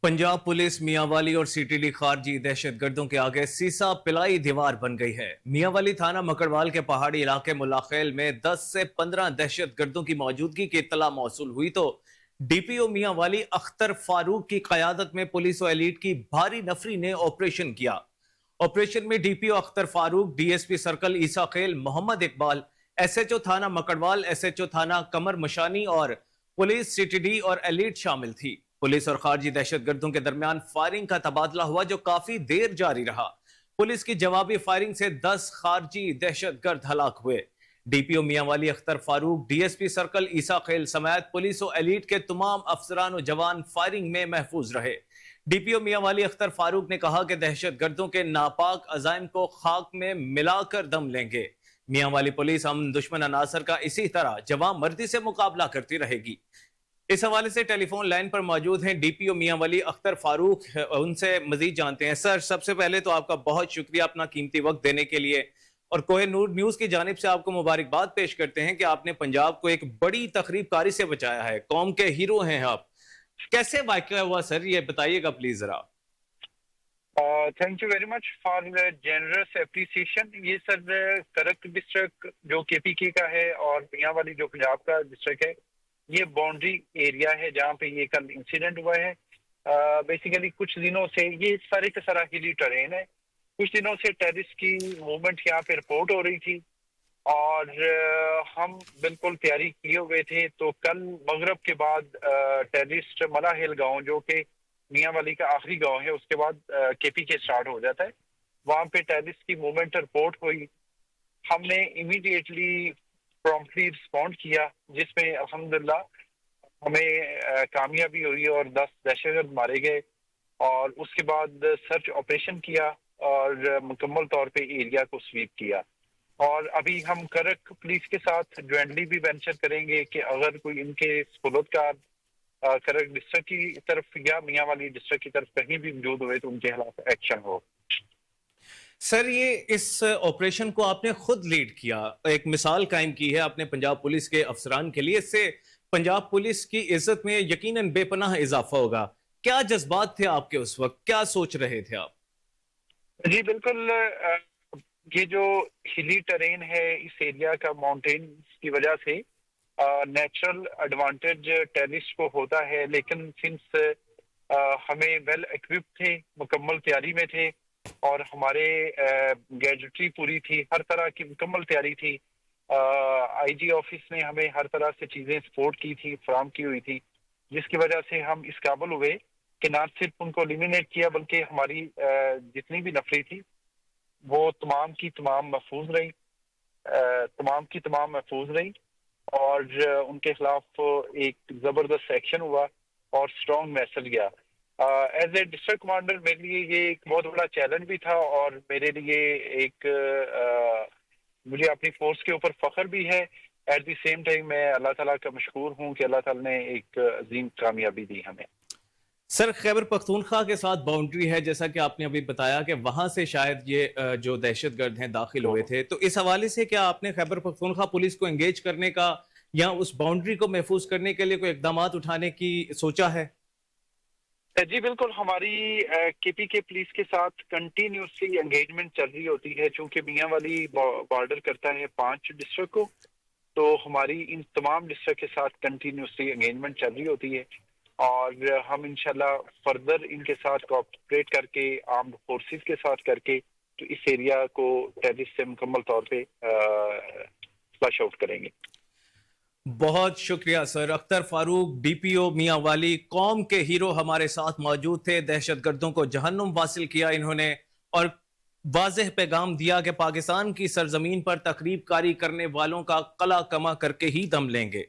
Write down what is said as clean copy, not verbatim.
Punjab police Mianwali और CTD खारजी दहशत गर्दों के आगे सीसा पिलाई दीवार बन गई है। मियांवाली थाना मकड़वाल के पहाड़ी इलाके मुलाखेल में 10 से 15 दहशत गर्दों की मौजूदगी की इत्तला मौसूल हुई तो डीपीओ मियांवाली अख्तर फारूक की कयादत में पुलिस और एलीट की भारी नफरी ने ऑपरेशन किया। ऑपरेशन में DPO Akhtar Farooq, DSP circle Isa Khel Mohammad Iqbal, SHO थाना मकड़वाल, एसएचओ थाना कमर मशानी और पुलिस, सीटीडी और एलीट शामिल थी। पुलिस और खारजी दहशतगर्दों के दरमियान फायरिंग का तबादला हुआ जो काफी देर जारी रहा। पुलिस की जवाबी फायरिंग से 10 खारजी दहशतगर्द हलाक हुए। DPO Mianwali Akhtar Farooq, DSP circle Isa Khel समेत पुलिस और एलीट के तमाम अफसरान और जवान फायरिंग में महफूज रहे। डीपीओ मियांवाली अख्तर फारूक ने कहा कि दहशतगर्दों के नापाक अजाइम को खाक में मिलाकर दम लेंगे। मियांवाली पुलिस अमन दुश्मन अनासर का इसी तरह जवां मर्दी से मुकाबला करती रहेगी। इस हवाले से टेलीफोन लाइन पर मौजूद हैं डीपीओ मियांवाली अख्तर फारूक, उनसे मजीद जानते हैं। सर, सबसे पहले तो आपका बहुत शुक्रिया अपना कीमती वक्त देने के लिए, और कोहिनूर न्यूज की जानिब से आपको मुबारकबाद पेश करते हैं कि आपने पंजाब को एक बड़ी तकरीबकारी से बचाया है। कौम के हीरो हैं आप। कैसे वाकया हुआ सर, ये बताइएगा प्लीज जरा। Thank you very much for generous appreciation. ये सर करक डिस्ट्रिक्ट जो केपीके का है और मियांवाली जो पंजाब का डिस्ट्रिक्ट है, ये बाउंड्री एरिया है जहाँ पे ये कल इंसिडेंट हुआ है। बेसिकली कुछ दिनों से ये सारे का सारा हिली टरेन है। कुछ दिनों से टेररिस्ट की मूवमेंट यहाँ पे रिपोर्ट हो रही थी और हम बिल्कुल तैयारी किए हुए थे। तो कल मगरब के बाद टेररिस्ट मलाहिल गांव जो कि मियांवाली का आखिरी गांव है, उसके बाद केपीके स्टार्ट हो जाता है, वहां पे टेररिस्ट की मूवमेंट रिपोर्ट हुई। हमने इमीडिएटली प्रॉम्प्टली रिस्पॉन्ड किया, जिसमें अल्हम्दुलिल्लाह हमें कामयाबी हुई और 10 दहशतगर्द मारे गए। और उसके बाद सर्च ऑपरेशन किया और मुकम्मल तौर पे एरिया को स्वीप किया। और अभी हम करक पुलिस के साथ ज्वाइंटली भी वेंचर करेंगे कि अगर कोई इनके सपोलतकार करक डिस्ट्रिक्ट की तरफ या मियांवाली डिस्ट्रिक्ट की तरफ कहीं भी मौजूद हुए तो उनके खिलाफ एक्शन हो। सर, ये इस ऑपरेशन को आपने खुद लीड किया, एक मिसाल कायम की है आपने पंजाब पुलिस के अफसरान के लिए। इससे पंजाब पुलिस की इज्जत में यकीनन बेपनाह इजाफा होगा। क्या जज्बात थे आपके उस वक्त, क्या सोच रहे थे आप? जी बिल्कुल। ये जो हिली टरेन है इस एरिया का, माउंटेन की वजह से नेचुरल एडवांटेज टेररिस्ट को होता है, लेकिन सिंस हमें वेल इक्विप थे, मुकम्मल तैयारी में थे और हमारे गैजेटरी पूरी थी, हर तरह की मुकम्मल तैयारी थी। आईजी ऑफिस ने हमें हर तरह से चीजें सपोर्ट की थी, फराम की हुई थी, जिसकी वजह से हम इस काबिल हुए कि ना सिर्फ उनको एलिमिनेट किया बल्कि हमारी जितनी भी नफरी थी वो तमाम की तमाम महफूज रही, और उनके खिलाफ एक जबरदस्त एक्शन हुआ और स्ट्रॉन्ग मैसेज गया। एज ए डिस्ट्रिक्ट कमांडर मेरे लिए ये एक बहुत बड़ा चैलेंज भी था और मेरे लिए एक मुझे अपनी फोर्स के ऊपर फख्र भी है। एट द सेम टाइम मैं अल्लाह ताला का मशकूर हूँ कि अल्लाह ताला ने एक अजीम कामयाबी दी हमें। सर, खैबर पख्तूनख्वा के साथ बाउंड्री है, जैसा कि आपने अभी बताया कि वहां से शायद ये जो दहशतगर्द हैं दाखिल हुए थे, तो इस हवाले से क्या आपने खैबर पख्तूनख्वा पुलिस को एंगेज करने का या उस बाउंड्री को महफूज करने के लिए कोई इकदाम उठाने की सोचा है? जी बिल्कुल। हमारी केपीके पुलिस के साथ कंटिन्यूसली एंगेजमेंट चल रही होती है, चूंकि मियांवाली बॉर्डर करता है 5 डिस्ट्रिक्ट को, तो हमारी इन तमाम डिस्ट्रिक्ट के साथ कंटिन्यूसली एंगेजमेंट चल रही होती है और हम इंशाल्लाह फर्दर इनके साथ कोऑपरेट करके, आर्म्ड फोर्सेस के साथ करके, तो इस एरिया को टेररिस्ट से मुकम्मल तौर पे फ्लश आउट करेंगे। बहुत शुक्रिया सर। अख्तर फारूक, डीपीओ मियांवाली, कौम के हीरो हमारे साथ मौजूद थे। दहशतगर्दों को जहन्नुम वासिल किया इन्होंने और वाज़ेह पैगाम दिया कि पाकिस्तान की सरजमीन पर तकरीब कारी करने वालों का कला कमा करके ही दम लेंगे।